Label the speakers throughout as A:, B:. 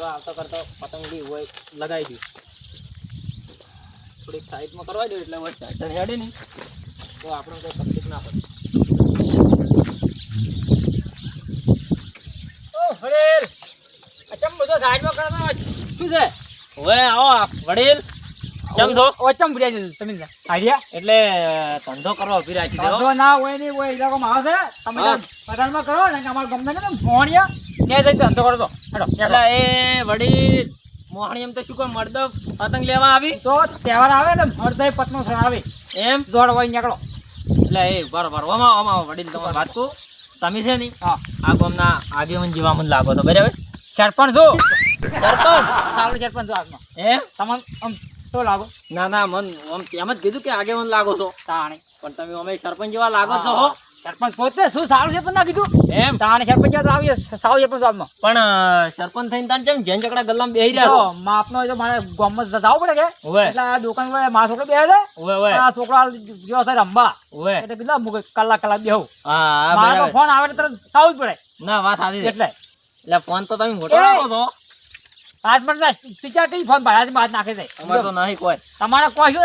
A: આવતા કરતા પતંગ બી હોય લગાવી દઉં. થોડીક સાઈડમાં કરવા દો એટલે હોય સાઈડ હેડે નહીં તો આપણે કંઈ તકલીફ ના પડે. ઓ વડીલ ચમ બધો સાઈડમાં કરતો શું છે?
B: હવે આવો વડીલ ચમ છો?
A: ઓ ચમ ભર્યા છે તમે આઈડિયા
B: એટલે ધંધો કરવા ઉભી રાખી દો.
A: ધંધો ના હોય નહીં હોય એ લોકો માં આવે તમે પતંગમાં કરો ને કે અમારા ગમને ને મોહણિયા ત્યાં જઈને ધંધો કરો તો હેડો
B: એટલે એ વડીલ મોહણી એમ તો શું કોઈ મળદો પતંગ લેવા આવી
A: તો તહેવાર આવે ને હરદય પતંગ આવે
B: એમ
A: દોડ હોય નીકળો.
B: એટલે એ બરોબર ઓમાં વડીલ તમારે વાત કહું તમે છે ને
A: હા
B: આ ગામના આગેવાન જેવા મને લાગો તો બરાબર.
A: સરપંચ છો
B: સરપંચ
A: સારું સરપંચ છો હાથમાં
B: એમ
A: તમને આમ શું લાગો
B: ના ના મન આમ એમ જ કીધું કે આગેવાન લાગો છો
A: તાણી
B: પણ તમે અમે સરપંચ જેવા લાગો છો હો.
A: સરપંચ પોતે શું સારું સરપંચ ના કીધું
B: એમ
A: તાણી સરપંચ જેવા તો આવી સારું સરપંચ હાથમાં
B: પણ સરપંચ થઈને તાન કેમ જેન ચકડા ગલ્લામાં બેહી રહ્યા છો?
A: માપનો જો મારે ગામમાં જવું પડે કે
B: ઓવે
A: એટલે આ દુકાન પર મારા છોકરો બેસે છે
B: ઓવે ઓવે
A: આ છોકરા ગયો છે રમવા
B: ઓવે
A: એટલે કીધું હું કલાક બેહું
B: હા
A: મારે તો
B: બરાબર.
A: ફોન આવે એટલે તરત થવું જ પડે
B: ના વાત સાચી છે.
A: એટલે
B: એટલે ફોન તો તમે મોટો
A: એ!
B: રાખો છો
A: આજ મને ટીચર કઈ ફોન ભાઈ હાથ નાખે છે
B: અમારે તો નહીં કોઈ.
A: તમારે કોઈ શું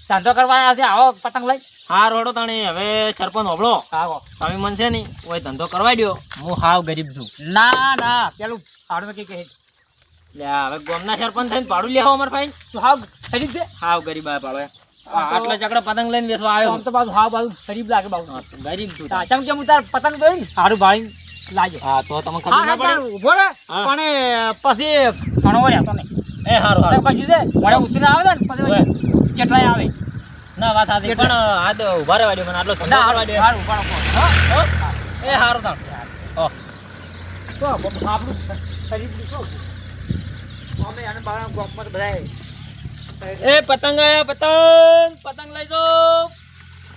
A: ધંધો કરવા છે આવો પતંગ લઈ
B: હા રોડો તાણી હવે સરપંચ હોબળો
A: આવો
B: તમે મન છે ને ઓય ધંધો કરવાઈ દ્યો. હું હાવ ગરીબ છું
A: ના ના પેલું ભાડું કે
B: એટલે હવે ગામના સરપંચ થઈને ભાડું લેવો અમારે ફાઈન
A: તું હાવ ખરીદ છે
B: હાવ ગરીબ આ પાડો આટલા ચકડા પતંગ લઈને બેસવા આવ્યો
A: આમ તો બાજુ હાવ બાજુ ખરીદ લાગે બાજુ
B: હા, ગરીબ છું
A: ચમ કે હું તાર પતંગ દોઈ સારું ભાઈ લાગે
B: હા તો તમે ખબર ના પડે
A: ઉભો રે
B: હા.
A: પણ પછી ઘણો વાર હતો ને
B: એ હારું હારું
A: પછી છે મને ઉતરીને આવે ને
B: ઓવે.
A: પછી કેટલાય આવે
B: ના વાત સાચી પણ આ તો ઉભા રહેવા દ્યો મને આટલો ધંધો
A: ના
B: કરવા દ્યો.
A: હારું ઉભા રહો.
B: હો? એ હારું તાણ ઓહ
A: તો આપણું ખરીદ શું અમે આને બાળા ગામમાં તો બધાય
B: એ પતંગ આયા પતંગ પતંગ લઈ દો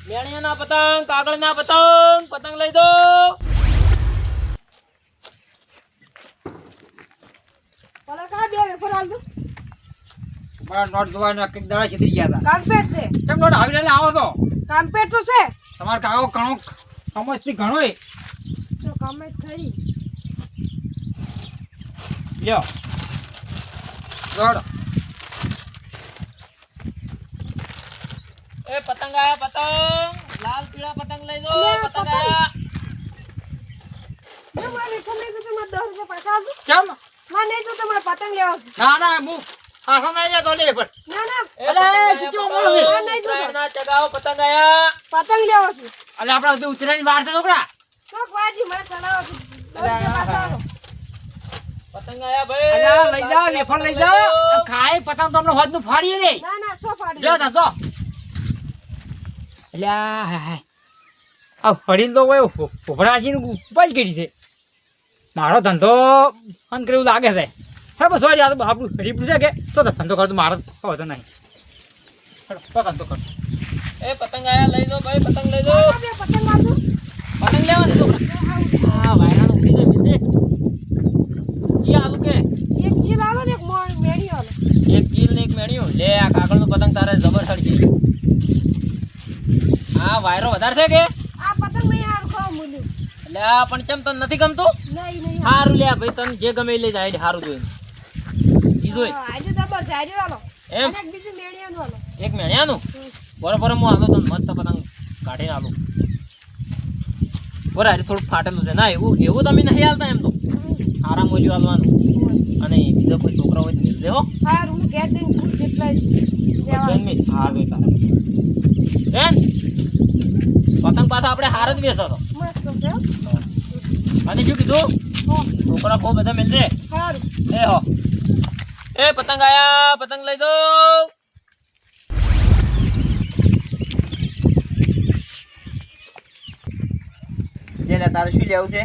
B: મેણિયાના પતંગ કાગળના પતંગ પતંગ લઈ દો.
A: મારા નોટ જોવાના કંઈક દડા છેતરી ગયા હતા
C: કામપેટ છે
A: ચમ નોટ આવી રહેલા આવો તો
C: કામપેટ તો છે
A: તમારે કાગો ઘણો સમજથી ઘણો
C: તો કામે જ ખરી
A: લ્યો દોડ
B: એ પતંગ આયા પતંગ લાલ પીળા પતંગ લઈ દો
C: અલ્યા,
B: પતંગ
C: પતંગ.
B: આયા
C: મને તમને તો તમારે 10 રૂપિયા પાછા આપજો
A: ચમ
C: મને તો તમારે પતંગ લેવા છે
A: ના ના હું આખો નહીં જતો લે પણ
C: ના ના
B: એ
A: અલે,
B: પતંગ આયા,
A: ખીચો
B: પતંગ
A: મોળો છે.
B: આયા.
C: નહીં જોતો.
B: ઉત્તરાયણના ચગાવો પતંગ આયા
C: પતંગ લેવા છે
A: એટલે આપણે બધું ઉતરેની વાર છે છોકરા
C: ચોક વાજી મને ચલાવો છે 10 રૂપિયા પાછા આપો
B: પતંગ આયા ભાઈ
A: અલ્યા લઈ જાઓ વેફર લઈ જાઓ ખાય પતંગ તો આપણે હોદનું ફાડીએ રે
C: ના ના સો ફાડી
A: લ્યો ધંધો અલ્યા હાય હાય આ ફડીને તો કોઈ ઉભરાશીને ઉપાજ કરી છે મારો ધંધો અંત એવું લાગે છે હા બસ વારી આ તો આપણું ગરીબ છે કે તો ધંધો કરતો મારો હોતો નહીં તો ધંધો કરતો
B: એ પતંગ આયા લઈ દો ભાઈ પતંગ લઈ દો
C: પતંગ આપજો
B: પતંગ લેવા છે છોકરા આ વાયરાનો ઉડી જાય બીજે ઈ આલું કે
C: એક જીલ આલો ને એક મેડી આલો
B: એક ગીલ ને એક મેણ્યું લે આ કાગળનું પતંગ તારે જબર સડકી આ વાયરો વધારે છે કે
C: આ પતંગ નહીં હારું ખાવા મળ્યું
B: એટલે આ પણ ચમ તને નથી ગમતું
C: નહીં નહીં
B: હારું લે ભાઈ તને જે ગમે એ લઈ જાય હારું જોઈને ઈ જોઈ
C: આજે જબર છે આજે આલો
B: એમ
C: અને એક બીજું મેડી આલો
B: એક મેણ્યાનું બરોબર હું આલો તને મસ્ત પતંગ કાઢીને આલું બરાબર આજે થોડુંક ફાટેલું છે ના એવું એવું તમે નહીં હાલતા એમ તો આરામ મોજું હાલવાનું અને બીજો કોઈ છોકરો હોય તો મિલજે હો
C: હારું હું ઘેર જઈને ફૂલ જેટલા લેવા
B: જન્મી હા ભાઈ તારે બેન પતંગ પાછા આપણે હાર જ બેસો તો
C: મસ્ત છે હો.
B: અને શું કીધું
C: હો
B: છોકરા બહુ બધા મિલજે
C: હારું
B: એ હો એ પતંગ આયા પતંગ લઈ દો લે તારે શું લેવું છે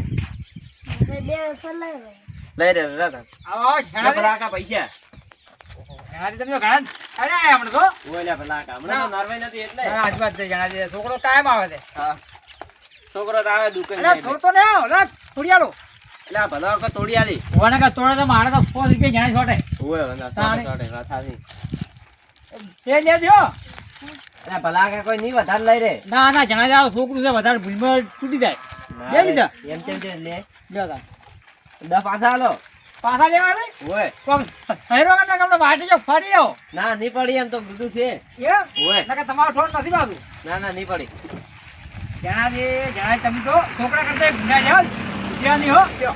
C: બે ફરલાય
B: લઈ રે રાતા
A: આવો શેણા
B: ભલાકા પૈસા
A: શેણાથી તમે ઘણા અરે હમણાં તો
B: ઓલા ભલાકા હમણાં તો નરવાઈ નથી એટલે
A: આજ વાત છે શેણાથી છોકરો કાયમ આવે છે
B: હા છોકરો તો આવે દુકાન
A: અરે થોડતો ને ઓલા થોડી આલો
B: એટલે આ ભલા વખત તોડી આલી
A: ઓને કે તોડે તો મારે તો 100 રૂપિયા જાણે છોટે
B: ઓય વંદા સાડે વાત થાવી
A: એ લે દ્યો
B: એટલે ભલાકા કોઈ નહીં વધારે લઈ રે
A: ના ના જણા જાવ છોકરું છે વધારે ભૂલમાં તૂટી જાય લે લીધા
B: એમ તેમ છે લે
A: લ્યો તા
B: 10 પાછા આલો
A: પાછા લેવા ને
B: ઓય
A: કોક હેરો ના કપડા વાટી જો ફાડી જાઓ
B: ના નહીં પડી એમ તો બધું છે
A: એ
B: ઓય
A: નકર તમારો ઠોર નથી બાજુ
B: ના ના નહીં પડી
A: જણા તમે તો છોકરા કરતા ગુંડા જાવ ત્યાં નહીં હો લ્યો.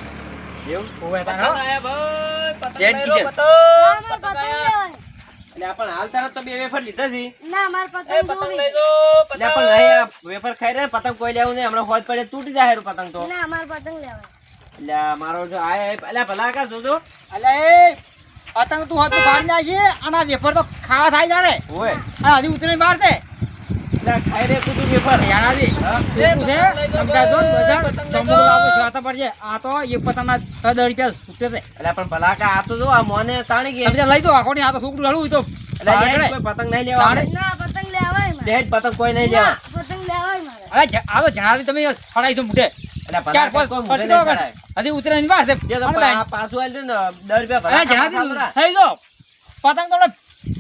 B: એવું
A: ઓવે તાણ
B: પતંગ
A: હો.
B: આયા ભાઈ પતંગ
A: જેટ
B: લઈ
A: કિશન.
B: લો,
C: ના,
B: પતંગ
C: મારે
B: પતંગ
C: પતંગ
B: આયા
C: લેવાય.
B: એટલે આપણ હાલ તરત તો બે વેફર લીધા છે
C: ના, મારે
B: એ
C: પતંગ
B: પતંગ
C: જોવી.
B: લઈ લો
A: એટલે
B: પતંગ
A: પણ
B: અહીં આ વેફર ખાઈ રહ્યા પતંગ કોઈ લેવું નહીં હમણાં હોજ પડે તૂટી જાય હેરું પતંગ તો
C: ના, મારે પતંગ લેવાય.
B: એટલે આ મારો જો આયા એટલે ભલા કા જોજો
A: અલે એ પતંગ તું હાથ ફાડી નાખી અને આ વેફર તો ખાવા થાય તારે
B: ઓય
A: અને હજી ઉતરી બહાર છે
B: એટલે ખાઈ રે કુતું વેફર
A: યાણાજી શું છે સમજા જો ને બજાર તંબુ લાવો શાતા પડશે આ તો એક પતંગના 10 રૂપિયા છૂટે છે
B: એટલે પણ ભલા કા આ તો જો આ મોને તાણી ગઈ
A: તમે લઈ દો આખોની આ તો છોકરું હળવું તો
B: એટલે યાર કોઈ પતંગ નહીં લેવા
A: તાણે.
C: ના, પતંગ લેવાય મારે.
B: ડેડ પતંગ કોઈ નહીં
C: ના,
B: લેવા
C: પતંગ લેવાય મારે.
A: અરે આ તો જણાવી તમે સડાઈ તો મુઢે
B: એટલે ભલા
A: ચાર
B: કા
A: પાંચ
B: કોઈ
A: ફટી
B: મોઢે
A: દો
B: નહીં ચડાય.
A: હજી ઉતરે ની વાર છે
B: જે તો આ પાછું આલ્યું ને 10 રૂપિયા ભલા
A: અરે
B: કા
A: જણાવી
B: પાછા
A: થઈ દો પતંગ તો આપણે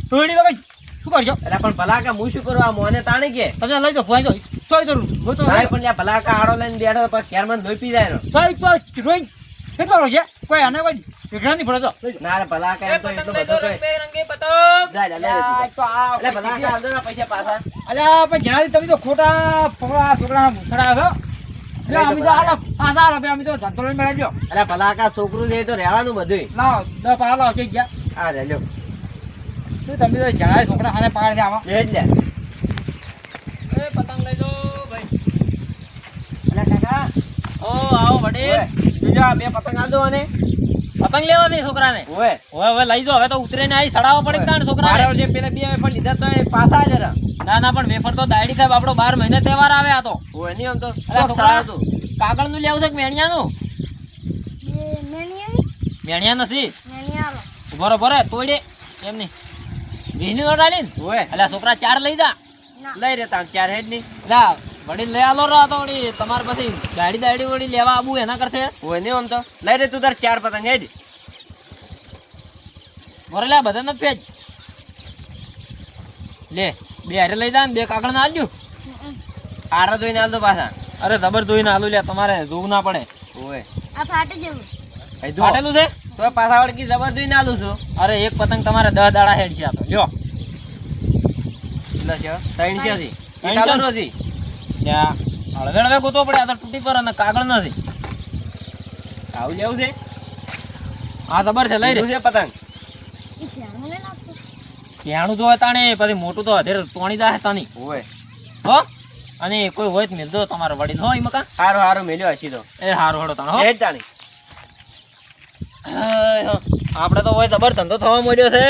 A: તોડી વગર શું કરશો
B: એટલે પણ ભલા કા હું શું કરું આ મોને તાણી કે
A: તમે લઈ દો ફોઈ દો સોય કરું હું તો
B: ભાઈ પણ લ્યા ભલા કા આડો લઈને બેઠો પછી ઘેરમાં લોહી પી જાય એનો.
A: સોય તો રોઈ કેટલો રો છે કોઈ આને કોઈ વિઘ્ન નહીં પડે તો લઈ દો.
B: ના રે ભલા કા એમ તો એટલું બધું કોઈ
D: રંગબેરંગી પતંગ
B: જાય લે લે તું.
A: તો આ
B: એટલે ભલા કા આલ દો ને પૈસા પાછા
A: અલ્યા પણ જણાવી તમે તો ખોટા ફોડા છોકરાના ભૂસડા છો એટલે અમે તો આલા પાછા આલા ભાઈ અમે તો ધંધો લઈને બેઠા છો
B: એટલે ભલા કા છોકરું છે એ તો રહેવાનું બધું
A: લાવો 10 પાછા લાવો જઈ ગયા
B: આ રે લ્યો
A: શું તમે તો જણાવી છોકરા ખાને પાડ દે આમાં
B: એ જ લે
D: એ પતંગ લઈ લો ભાઈ
B: એટલે કાકા
D: ઓ આવો વડીલ
B: ઓય, બીજો આ બે પતંગ આલ દો અને
D: પતંગ લેવા દે છોકરાને
B: ઓય
D: હવે લઈ જો હવે તો ઉતરે ને આવી સડાવવા પડે તાણ છોકરાને
B: મારા જે પેલા બે વેફર લીધા તો એ પાછા આલે રે
D: ના ના પણ વેફર તો દાયડી સાહેબ આપણો 12 મહિને તહેવાર આવે આ તો
B: ઓય નહીં આમ તો
D: અલા
B: કોક
D: છોકરા
B: સારું હતું.
D: કાગળ નું લેવું છે કે મેણિયાનું
C: એ મેણિયાની?
D: મેણિયા નથી
C: મેણિયા આલો.
D: ઉભો ભરે તોડે એમ નહીં વીજળી નોટ આલી ને
B: ઓય
D: એટલે છોકરા 4 લઈ જા
C: ના.
B: લઈ રે તાણ ચાર હેડ ની
D: લા વડીલ લઈ આલો રો તો વળી તમારે પછી દાયડી વળી લેવા આવું એના કરતે
B: ઓય નહીં આમ તો લઈ રે તું તાર ચાર પતંગ હેડ
D: ભરે લે બધા નથી ભેજ લે બે હારે લઈ જા ને બે કાગળ ના આલ્યું
B: આરા ધોઈને આલ દો પાછા
D: અરે જબર ધોઈને આલુ લે તમારે જોવું ના પડે
B: ઓય
C: આ ફાટી જવું.
B: ભાઈ જો
D: ફાટેલું છે
B: તો પાછા વળકી જબર ધોઈને આલું છું
D: અરે એક પતંગ તમારે 10 દાડા હેડ છે આ તો લ્યો
B: એટલે છે 300 થી
D: 300?
B: ચાલો નથી
D: ત્યાં હળવે ગોતવો પડે આ તો તૂટી પર અને કાગળ નથી
B: આવું લેવું છે
D: આ જબર છે લઈ રે
B: લીધું છે પતંગ
C: એ ધ્યાનમાં નહીં લાગતું.
D: ક્યાંનું તો તાણે પછી મોટું તો અધેર તોણી જાય તાની
B: ઓય
D: હો અને કોઈ હોય તો મિલદો તમારે વડીલ હો ઈ મકા
B: હારું હારું મેલ્યો હશી તો
D: એ હારું હડો તાણ હો
B: હેડ તાણી
D: આપણે તો હોય જબર ધંધો થવા મળ્યો છે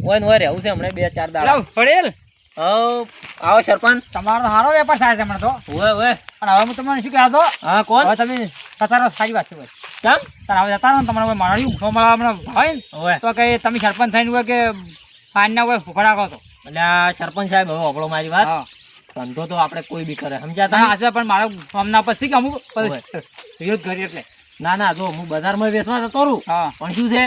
D: હોય ને હોય રહેવું છે હમણાં 2-4 દાડા
A: લાવ પડેલ
D: આવો સરપંચ
A: તમારો સારો વેપાર થાય છે હમણાં તો
D: હોય હોય
A: અને હવે હું તમને શું કહેતો
D: હા કોણ
A: હવે તમે કતારો સારી વાત છે ભાઈ
D: કેમ
A: તાર હવે જતા રહો ને તમારે માણ્યું મળવા હમણાં હોય ને
D: હોય
A: તો કે તમે સરપંચ થઈને હોય કે પાનના હોય ફૂફડા કહો છો
D: એટલે આ સરપંચ સાહેબ હવે હબળો મારી વાત
A: હા
D: ધંધો તો આપણે કોઈ બી કરે સમજ્યા
A: તારા
D: તમે
A: આજે પણ મારા ગામના પછી કે અમુક
D: હોય.
A: વિરોધ કરી એટલે
D: ના ના જો હું બજારમાં વેચવા જતો રહું
A: હા
D: પણ શું છે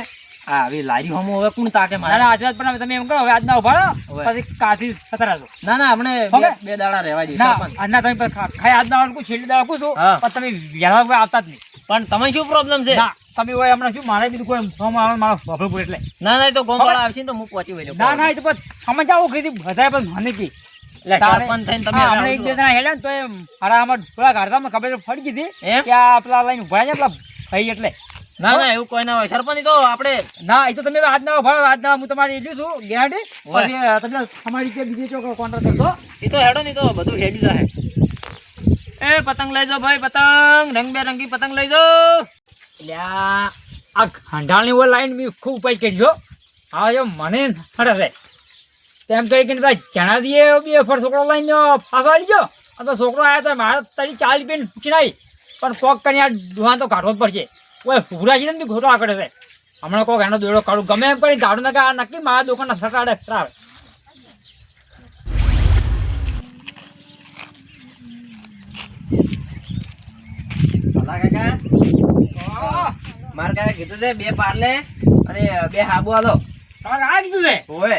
D: આ હવે લારી હમો હવે કોણ તાકે મારે
A: ના આજે પણ હવે તમે એમ કરો હવે આજના ઉભા રહો
D: હોય.
A: પછી કાથી થતા રહેજો
D: ના ના હમણે
A: હવે?
D: બે દાડા રહેવા દે
A: ના
D: સરપંચ.
A: આજના તમે પછી ખાઈ આજના વાળું છેલ્લી દાડા પૂછું
D: હા.
A: પણ તમે વહેલા કોઈ આવતા જ નહીં
D: પણ તમે શું પ્રોબ્લેમ છે
A: ના તમે હોય હમણાં શું મારે બીજું કોઈ ફોર્મ આવે મારો વફળપુર એટલે
D: ના ના એ તો ગોમવાળા આવશે ને તો હું પહોંચી વળ્યો
A: ના ના એ તો પછી સમજ આવું કીધી બધાએ પણ મને કી
D: એટલે સરપંચ થઈને તમે
A: હા,
D: હવે
A: હમણાં એક બે
D: આવજો.
A: જણા હેડ્યા ને તો એમ હારા આમાં થોડા કાઢતા ખબર પડી કીધી
D: એમ?
A: કે આ પેલા લઈને ઉભા છે પેલા ભાઈ એટલે
D: ના ના એવું કોઈ ના હોય સરપંચ તો આપણે
A: ના એ તો તમે આજના ભાડો આજના હું તમારી એટલું છું ગેરંટી
D: હોય.
A: પછી તમે તમારી કે બીજી ચોક કોન્ટ્રાક્ટ કરતો
D: એ તો હેડો નહીં તો બધું હેડી જાય એ પતંગ લઈ જાઓ ભાઈ પતંગ રંગબેરંગી પતંગ લઈ જાઓ
A: એટલે આ ખંડાળની ઓર લાઈન મેં ખૂબ ઉપાય કરી દો હા જો મને હડે છે તેમ કહી કે પેલા જણા દીએ બે ફર છોકરો લઈને ફાંસો આવી ગયો અને તો છોકરો આવ્યા તો મારે તારી 40 રૂપિયા પૂછી નાઈ પણ કોક કરીને આ દુહાન તો કાઢવો જ પડશે ઓય ભૂરા છે ને બી ખોટો આકડે છે હમણાં કોક એનો દોડો કાઢું ગમે એમ કરી કાઢું ના આ નક્કી મારા દુકાનના સટાડે ખરાબ
B: ભલા કાકા માર કાકા કીધું છે બે પાર્લે અને બે હાબુ આલો
A: તમારે આ કીધું છે
B: ઓય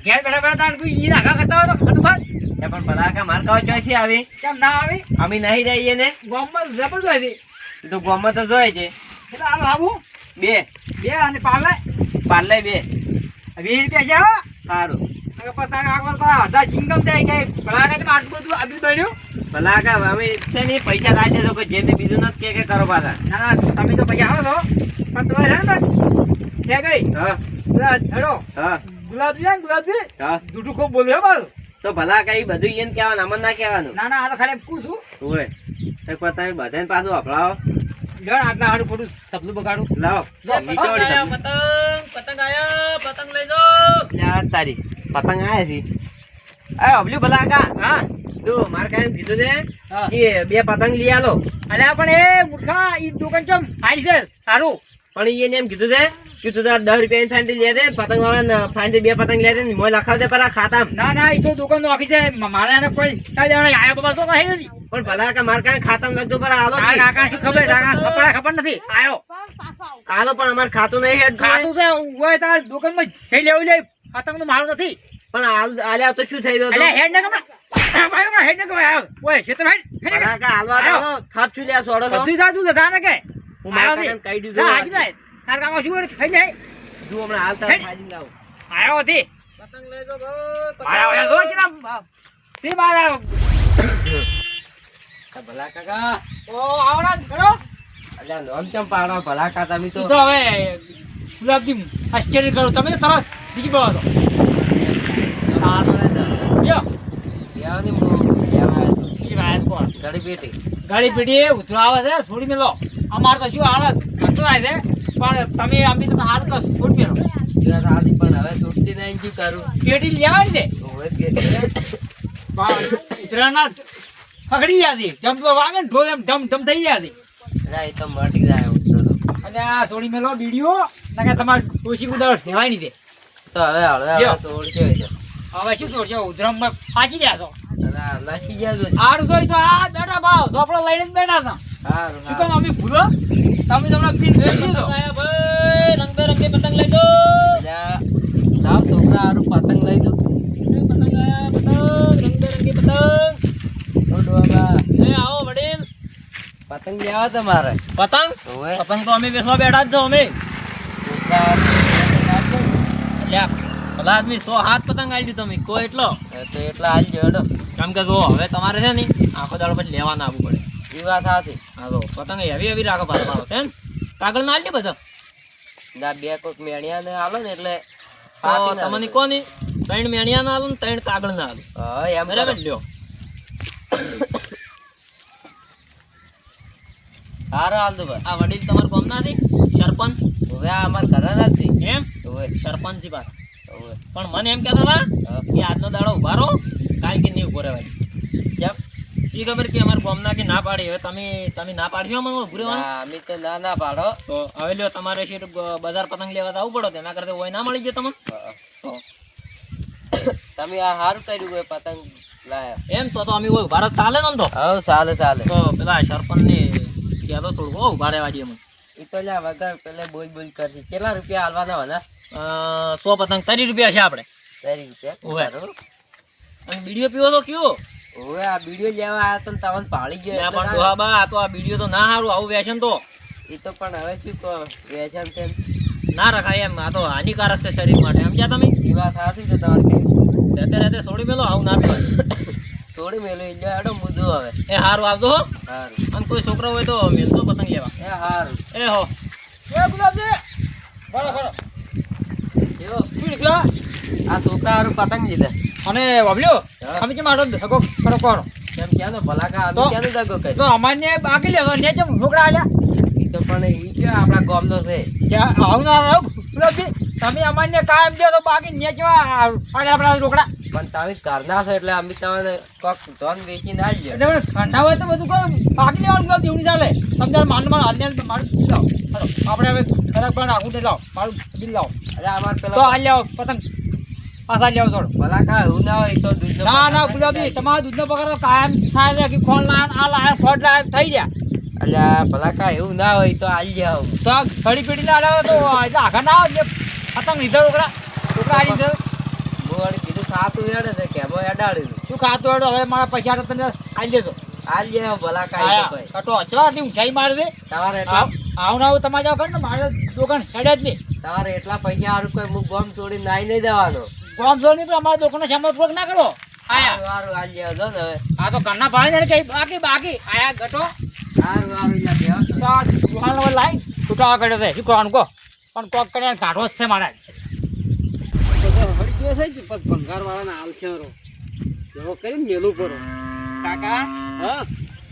A: ઘેર બેઠા બેઠા તાણ કોઈ ઈ નાખા કરતા હોય તો ખરું ફાટ
B: એ પણ ભલા કાકા માર કાવા ચોઈથી આવી
A: કેમ ના આવી
B: અમે નહીં રહીએ ને
A: ગામમાં જબરદસ્ત હતી
B: એ તો ગોમાં તો જોઈ છે
A: એટલે હાલ આવું
D: બે
A: બે અને પાર્લે
D: પાર્લે બે
A: 20 રૂપિયા છે હો.
D: સારું
A: નકર પછી તારે આગળ પાછા અડધા ચિંગમ થાય કે ભલા કાંઈ આટલું બધું આપ્યું બન્યું.
D: ભલા કા અમે છે ને પૈસા લાવી દેજો કે જે તે બીજું નથી કે કરો પાછા.
A: ના ના તમે તો પૈસા આવો છો પણ તમારે છે ને ક્યાં ગઈ
D: હા
A: પેલા હેડો
D: હા
A: ગુલાબજી છે ને ગુલાબજી
D: હા
A: જૂઠું ખૂબ બોલ્યો પાછું.
D: તો ભલા કા ઈ બધું એને કહેવાનું અમને ના કહેવાનું.
A: ના ના આ તો ખાલી પૂછું
D: ઓય તો કોઈ તમે બધાને પાછું અફળાવો
A: જણ આટલા હારું ખોટું તબલું બગાડું.
D: લાવો નીચે વળી
B: આયા
D: તમે.
B: પતંગ પતંગ આયા પતંગ લઈ જો
D: યાર તારી પતંગ આયા છે એ અબલ્યું ભલા કા
A: હા
D: તું મારે કાંઈ કીધું છે
A: હા.
D: કે બે પતંગ લઈ આલો
A: અલ્યા પણ એ મૂર્ખા ઈ દુકાન ચમ હારી છે સારું.
D: પણ ઈ એને એમ કીધું છે કે તું તાર 10 રૂપિયાની ફાઈન લે દે પતંગ વાળા ફાઈન બે પતંગ લે દે ને મોય લખાવ દે પર ખાતામાં.
A: ના ના ઈ તો દુકાન નોખી છે મારે એને કોઈ કઈ દેવાના આયા બાબા તો કઈ નથી.
D: પણ ભલા કા મારે કાંઈ ખાતામાં લખજો પર આલો
A: આ કાકા શું ખબર કાકા ખબર નથી આયો
D: આલો પણ અમારે ખાતું નહીં હેડ
A: ખાતું છે હોય તાર દુકાનમાં જઈ લેવું લે પતંગ નું મારું નથી.
D: પણ આલ્યા તો શું થઈ ગયું
A: અલ્યા હેડ ને કમરા ભાઈ હેડ ને કમાય ઓય ક્ષેત્ર હેડ
D: ભલા કા હાલવા દો થાપ છું લ્યા છોડો છો
A: બધું સાચું છે ને કે
D: હું મારા કાકાને કહી દીધું
A: જા હાજી જાય તાર કામ શું કરે ખાઈ જાય
D: જો હમણાં હાલ તાર ખાઈ લાવો
A: આયો હતી
B: પતંગ લઈ જો ભાઈ
A: મારા ઓયા જો ચલા તે મારા
D: ભલા કાકા
A: ઓ આવડા ખડો
D: અલ્યા નોમ ચમ પાડો ભલા કા તમે
A: તું તો હવે ગુલાબજી આશ્ચર્ય કરો તમે તો તરત બીજી બોલો તો યો બીજી વાત કોણ ગાડી પીડી ઉતરો આવે છે છોડી મેલો અમાર તો શું હાલત ધંધો થાય છે પણ તમે અમે તો હાલ તો છોડી મેલો પેટી લેવાની છે ઉતરાના પકડી જાતી જમ તો વાગે ને ઢોલ એમ ઢમ ઢમ થઈ જાતી અને આ છોડી મેલો બીડીઓ ના તમારે ડોશી ઉદાર લેવાય નહીં તે હવે શું કરશો ઉધરમમાં ફાંકી રહ્યા છો આડું જોઈ તો આ બેઠા ભાવ સોપડો લઈને જ બેઠા હતા શું કામ અમે ભૂલો તમે તમને પીન વેચી દો
B: પતંગ આયા ભાઈ રંગબેરંગી પતંગ લઈ જો
D: પતંગ લઈ દો
B: પતંગ આયા પતંગ રંગબેરંગી પતંગ એ આવો વડીલ
D: પતંગ લેવા તમારે
B: પતંગ પતંગ તો અમે વેચવા બેઠા જ છો અમે લ્યા ભલા આદમી 107 પતંગ આલી દીધો તમે કોઈ એટલો
D: તો એટલા હાલ જડો
B: કેમ કે જો હવે તમારે છે ને આખો દાડો પછી લેવા ના આવવું પડે
D: એ વાત સાચી
B: હા તો પતંગ એવી એવી રાખો પાછો છે ને કાગળ ના આલી બધો
D: ના બે કોક મેણિયા ને આલો ને એટલે
B: તો તમને કોની 3 મેણિયા ના આલું ને 3 કાગળ ના આલું
D: હા એમ
B: બરાબર લ્યો
D: સારો હાલ દો ભાઈ
B: આ વડીલ તમારા ગામ ના હતી સરપંચ
D: હવે આ અમાર ઘરે નથી
B: એમ
D: હવે
B: સરપંચ થી વાત
D: હવે
B: પણ મને એમ કહેતા હતા કે આજનો દાડો ઉભા રહો કાલ કે નહીં ઉભો રહેવાય
D: કેમ
B: એ ખબર કે અમારા ગામના કે ના પાડી હવે તમે ના પાડશો મને ઉભું રહેવાનું
D: ના અમે તો ના ના પાડો
B: તો હવે લ્યો તમારે શેઠ બજાર પતંગ લેવા તો આવવું પડે તેના કરતા હોય ના મળી જાય તમને તો
D: તમે આ સારું કર્યું કોઈ પતંગ લાયા
B: એમ તો અમે હોય ભારત ચાલે ને આમ તો
D: હા ચાલે ચાલે
B: તો પેલા સરપંચ ને કહેતો થોડું બહુ ઉભા રહેવા દે મને
D: એ તો લ્યા વગર પેલે બોલ બોલ કરશે કેટલા રૂપિયા હાલવાના હોય
B: 100 પતંગ 30 રૂપિયા છે આપણે
D: 30
B: ઓવે.
D: રૂપિયા
B: અને બીડીઓ પીવો તો કયો
D: ઓવે આ વિડિયો લેવા આયા તો તમને પાળી ગયો
B: પણ ડોહાબા આ તો આ બીડીઓ તો ના સારું આવું વ્યસન તો
D: એ તો પણ હવે શું કહો વેચાણ તેમ
B: ના રખાય એમ આ તો હાનિકારક છે શરીર માટે સમજ્યા તમે
D: એ વાત સાચી છે તમારે કેવી
B: રહેતે રહેતે છોડી મેલો આવું ના પીવાય
D: થોડી મેલો એટલે આડો મુદ્દો હવે
B: એ હારું આવજો હો
D: સારું
B: અને કોઈ છોકરો હોય તો મેલતો પતંગ લેવા
D: એ સારું
B: એ હો
A: એ ગુલાબજી બોલો બોલો
D: એવો
A: શું નીકળ્યા
D: આ છોકરા હારું પતંગ લીધા
A: અને વાબલ્યો
D: હા.
A: અમે કેમ આડો ધગો કરો કરો
D: કેમ ક્યાંનો ભલાકા
A: તો?
D: અમે ક્યાંનો દગો
A: તો
D: કર્યો
A: અમારને બાકી લેવો ને જેમ છોકરા આલ્યા
D: એ તો પણ ઈ કયો આપણા ગામનો છે
A: આવું ના આવું ગુલાબજી તમે અમારને કાયમ દો તો બાકી ને જેવા આડે આપણા રોકડા
D: પણ તમે ઘરના છો એટલે અમે તમને કોક ધન વેચીને આલજો
A: એટલે મને ઠંડા હોય તો બધું કોઈ બાકી લેવાનું ગુલાબજી એવું નહીં ચાલે તમે તારે માનું મારું બિલ લાવો હાલો આપણે હવે ખરાબ પણ આખું નહીં લાવો મારું બિલ લાવો
D: એટલે અમાર
A: તો
D: પેલા
A: આ લેવો પતંગ પાછા લેવો થોડો
D: ભલાકા એવું ના હોય તો દૂધનો
A: ના ના
D: પગાર
A: ગુલાબજી
D: કરી
A: તમારો દૂધનો પગાર તો કાયમ થાય છે કે ખોળ લાયન આ લાયન ખોટ લાયન થઈ ગયા
D: દેજો. અલ્યા ભલાકા એવું ના હોય તો આલી જાવ
A: તો આ ઘડી પેઢી ના લાવે તો એટલે આખા ના આવે પતંગ લીધો રોકડા રોકડા આવી લીધો
D: હું વળી કીધું ખાતું હેડે છે કે એમાં હેડાડ્યું
A: શું ખાતું હોય તો હવે મારા પૈસા તો તને આવી દેજો
D: આલી જાવ ભલાકા એ તો ભાઈ
A: કટો અચવાથી ઊંચાઈ મારી દે
D: તમારે એટલે
A: આવું ના આવું તમારે જાવ કર ને મારે દુકાન હેડે જ નહીં.
B: તારે એટલા પૈસા હારું કોઈ હું ગોમ છોડી નાઈ નહીં જવાનો.
A: કોમ જોર નહીં પણ અમારા દુકાનનો સામાન પૂરો ના કરો. આયા
B: હારું હાલ જેવો છો ને હવે.
A: આ તો ઘરના પાણી ને કઈ બાકી આયા ગટો
B: હારું હારું યાર બેહો.
A: તો આ દુકાન હવે લાઈ છૂટા કર્યો છે શું કરવાનું કહો પણ કોક કરીને કાઢવો જ છે મારે.
B: ભંગાર વાળાના હાલ છે એવો કરી મેલું પડો. કાકા
D: હા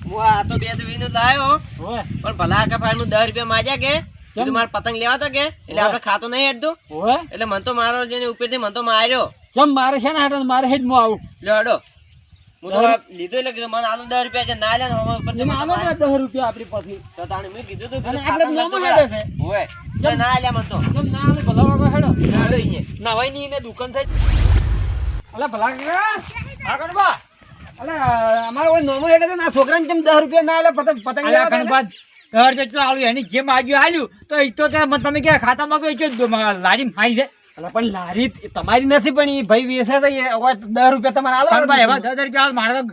B: હું આ તો 2 દિવસનું લાયો
A: ઓય
B: પણ ભલા આખા ફાઈલ નું 10 રૂપિયા માંગ્યા કે એટલે મારે પતંગ લેવા તો કે એટલે આપણે ખાતું નહીં હેડતું
A: ઓય
B: એટલે મન તો મારો જેને ઉપરથી મન તો માર્યો.
A: ચમ મારે છે ને હાટો મારે હેડ મો આવું
B: લ્યો હડો હું તો લીધો એટલે કીધું મને આલો 10 રૂપિયા છે ના લે ને હમણાં ઉપર
A: તમે આલો ને 10 રૂપિયા આપણી પાસે
B: તો તાણે મેં કીધું તું
A: અને આટલે મોમો હેડે છે
B: ઓય તો ના લે મન તો
A: ચમ ના આલે ભલા વાગો હેડો
B: હેડો અહીંયા
A: નાવાઈ ની ને દુકાન થઈ અલા ભલા કાકા આ કણબા
B: અલે અમારો કોઈ નોમો હેડે છે ને આ છોકરાને જેમ 10 રૂપિયા ના લે પતંગ
A: અલા કણબા 10 રૂપિયા આલ્યું એની જેમ આજુ આલ્યું તો ઈ તો કે તમે કે ખાતામાં કોઈ જો લારી મારી છે.
B: અલા પણ લારી તમારી નથી પણ ઈ ભાઈ વેસે છે એ હવે 10 રૂપિયા તમારે આલો
A: કણબા એવા 10 રૂપિયા મારે તો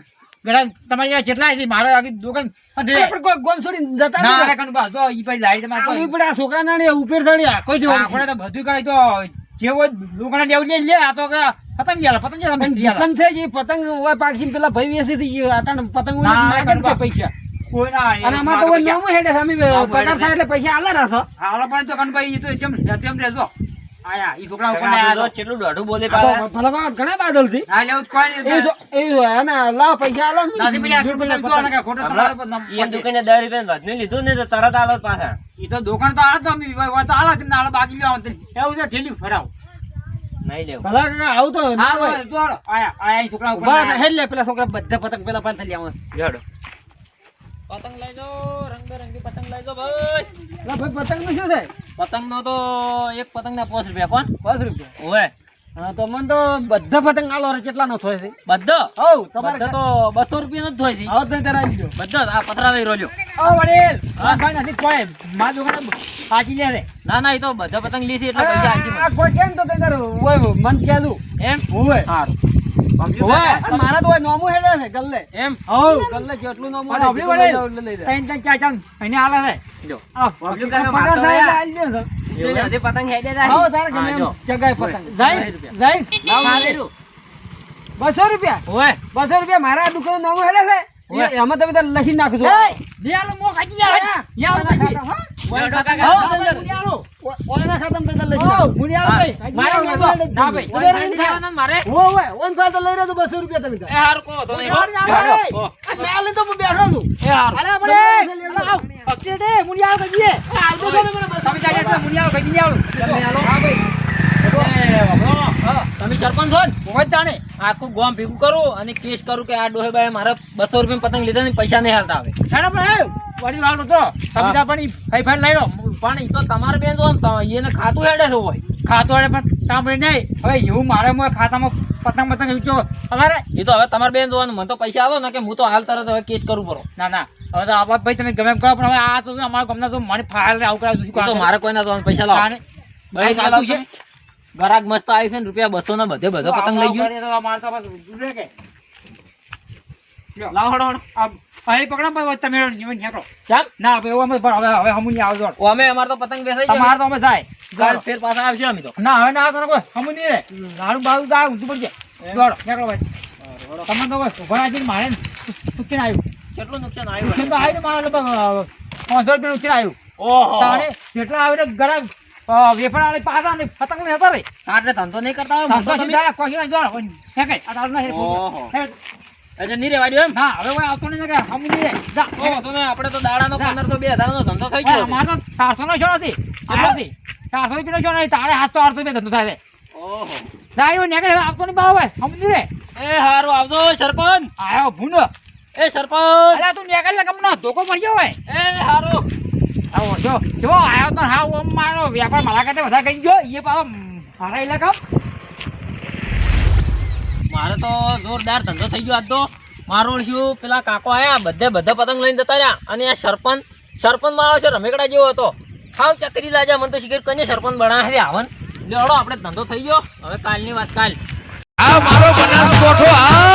A: ઘણા તમારી પાસે કેટલા છે મારે આગળ દુકાન
B: પણ કોઈ ગોમ છોડી જતા
A: ના
B: નહીં.
A: કણબા જો ઈ પછી લારી તમારે
B: આવી પડે આ છોકરા ના ઉપર ચડી કોઈ જો
A: આપણે તો બધું કરે તો જેવો દુકાન જેવું લે આ તો કે પતંગ
B: દુકાન છે જે પતંગ હોય પાકસી પેલા ભાઈ વેસે થી આતાને પતંગ હોય
A: ના,
B: માગે
A: કણબા.
B: છે પૈસા
A: કોઈ ના
B: અને અમાર તો કોઈ નોમો હેડે છે અમે પગાર થાય એટલે પૈસા આલા રાખો.
A: હાલો પણ તો કણભાઈ ઈ તો જેમ રહેજો આયા ઈ છોકરા ઉપર આયા તો
B: કેટલું દોઢું બોલે ભલા ઘણા બાદલ થી
A: ના લેવું જ કોઈ નહીં
B: અને લાવ પૈસા આલો
A: નાથી પછી આ દુકાન જો ને કે ખોટો તમારે પર નામ
B: એ દુકાને 10 રૂપિયા વધને લીધું ને તો તરત આલો પાછા.
A: ઈ તો દુકાન તો આ તો અમે વાત તો આલા તમને આલા બાકી લેવા એવું છે ઠેલી ફરાવ
B: નહીં લેવું
E: ભલા કાકા આવું તો ના હોય.
A: તો આયા ઈ છોકરા ઉપર
E: ઉભા રહો, હેડ લે પેલા છોકરા બધા પતંગ પેલા પાંચ લઈ આવો.
B: જડો
D: પતંગ લઈ જાઓ રંગબેરંગી પતંગ લઈ જાઓ ભાઈ.
E: લા ભાઈ પતંગ નું શું થાય?
D: પતંગ નો તો એક પતંગ ના 5 રૂપિયા કોણ
E: 5 રૂપિયા.
D: ઓય
E: હા તો મને તો બધા પતંગ આલો રે કેટલા નો થાય છે?
D: બધો
E: હઉ તમારે
D: બધો તો 200 રૂપિયા નો જ થાય છે.
E: આવો તો ત્યારે આવી ગયો.
D: બધો આ પતરા લઈ રોલ્યો.
A: ઓ વડીલ ભાઈ નથી કોઈ માં દુકાન પાછી લે રે
D: ના ના એ તો બધા પતંગ લીધી એટલે પૈસા આલજી મને.
E: આ કોઈ કેમ તો તારે ઓય મન કેલું
D: એમ
E: ઓય
D: સારું
E: ઓય અને મારા તો ઓય નોમું હેડે છે ગલ્લે.
D: એમ
E: હઉ ગલ્લે જેટલું નોમું
A: પણ
E: હેડે
A: આપણી
E: જેટલું
A: વડે
E: લઈ લે.
A: ત્રણ ત્રણ ચાર ચાર એને આલે છે
D: જો
A: આ
E: પબ્લિક કાકા પગાર થાય એટલે આલી દે છે.
B: એટલે હજી પતંગ હેડે
E: હઉ તારે ગમે
D: હા,
E: એમ
D: જો.
E: જગાય પતંગ.
A: જાય જાય
E: લાવો. 200 રૂપિયા
D: ઓય
E: 200 રૂપિયા મારા આ દુકાન નોમું હેડે છે
D: ઓય.
E: એમાં તમે તારે લખી નાખજો.
A: દિયાલો મો ખાજી જાય યા
E: ઓયના ખાતા, હા?
D: ઓય કાકા
E: હઉ, અંદર. ઓયના ખાતામાં તમે લખી નાખો.
A: મુનિયાળો ભાઈ મારે
E: ના,
A: ના
E: ના,
A: ભાઈ
E: ઓય,
D: નહીં દેવાના ને મારે
E: ઓ ઓય ઓન ફાલ તો લઈ રહ્યો તો 200 રૂપિયા તમે
D: એ હારું કહો તો નહીં હો.
E: બેઠો. આ ચાલે તો હું બેઠો છું.
D: એ હારું
A: અરે આપણે આવ પકડે મુનિયાળો કહીએ
E: આ તો તમે મને બસ.
A: તમે જાય તો મુનિયાળો કહી દિયાલો
E: હા ભાઈ.
D: એ બાબલો, તમે સરપંચ છો ને
A: કોઈ તાણે
D: આખું ગામ ભેગું કરું અને કેસ કરું કે આ ડોહેબાએ મારા 200 રૂપિયા પતંગ લીધા ને પૈસા નહીં હાલતા આવે.
A: સાડા પણ વડી વાળો તો તમે તા પણ ફાઈ ફાઈ લઈ લો
D: પણ એ તો તમારે બેન તો એને ખાતું હેડે છે હોય.
A: ખાતો એટલે પણ સાંભળી નહીં હવે એવું મારે મોય ખાતામાં પતંગ પતંગ ઊંચો અરે
D: એ તો હવે તમારે બેન જોવાનું મને તો પૈસા આલો ને કે હું તો હાલ તરત હવે કેસ કરું પડો.
A: ના ના હવે તો આવા ભાઈ તમે ગમે એમ કરો પણ હવે આ તો અમારા ગામના તો મને ફાયર આવું કરાવું
D: એ તો મારે કોઈ ના જોવાનું પૈસા લાવો. ભાઈ ચાલુ છે ગરાક મસ્ત આવી છે ને રૂપિયા 200 ના બધે બધો પતંગ લઈ ગયો. લાવો હડો હડો.
A: અહીં પકડા તમે નીકળો
D: ચાલ
A: ના હવે એવું અમે હવે હમું નહીં આવજો
D: ઓ અમે અમાર તો પતંગ બેસાઈ
A: તમારે
D: જાય
A: તો અમે થાય
D: કાલ ફેર પાછા આવશે અમે તો.
A: ના હવે ના આવતો કોઈ હમું નહીં રે નાનું બાળું તો ઊંધું પડશે દોડો નીકળો ભાઈ તમે તો કોઈ ઉભા રાખીને મારે નુકસાન આવ્યું
D: કેટલું નુકસાન આવ્યું
A: નુકસાન તો આવ્યું મારે લગભગ 500 રૂપિયા નુકસાન આવ્યું
D: ઓહો
A: તાણે જેટલા આવે ગળા વેફર વાળી પાછા ને પતંગ ને હતા રે
D: આટલે ધંધો નહીં કરતા હોય મને તો
A: સંતોષ
D: તમે
A: દાડા કોઈ ના જોડો હે કઈ આ તારું નહીં
D: ઓહો.
A: હે
D: એટલે નહીં રેવા દ્યો એમ.
A: ના હવે કોઈ આવતો નહીં કે હમું નહીં રે જા
D: ઓહો, તો ને આપણે તો દાડાનો 1500 2000 નો ધંધો થઈ ગયો.
A: અમારે તો 400 નો છોડ હતી આથી 400 રૂપિયા છોડ નહીં તારે 700 800 રૂપિયા ધંધો થાય છે
D: ઓહો
A: જાય નીકળે આવતો નહીં બાવ ભાઈ હમું નહીં રે
D: એ હારું આવજો સરપંચ.
A: આયો ભૂંડો
D: એ સરપંચ
A: અલા તું નીકળ લે કમનો ધોકો પડી ગયો હોય
D: એ હારું
A: આવો જો આયો તો હાવ ઓમ મારો વ્યાપાર મારા કરતા વધારે કરી ગયો એ પાછો મારા ઇલાકા
D: મારે તો જોરદાર ધંધો થઈ ગયો આજ તો. મારો શું પેલા કાકો આયા બધા પતંગ લઈને જતા રહ્યા અને આ સરપંચ મારો છે રમેકડા જેવો હતો. હાવ ચકરી લાજા મને તો શિખર કને સરપંચ બનાવે છે આવન. લેવડો આપણે ધંધો થઈ ગયો. હવે કાલની વાત કાલ.
F: આ મારો બનાસકોઠો આ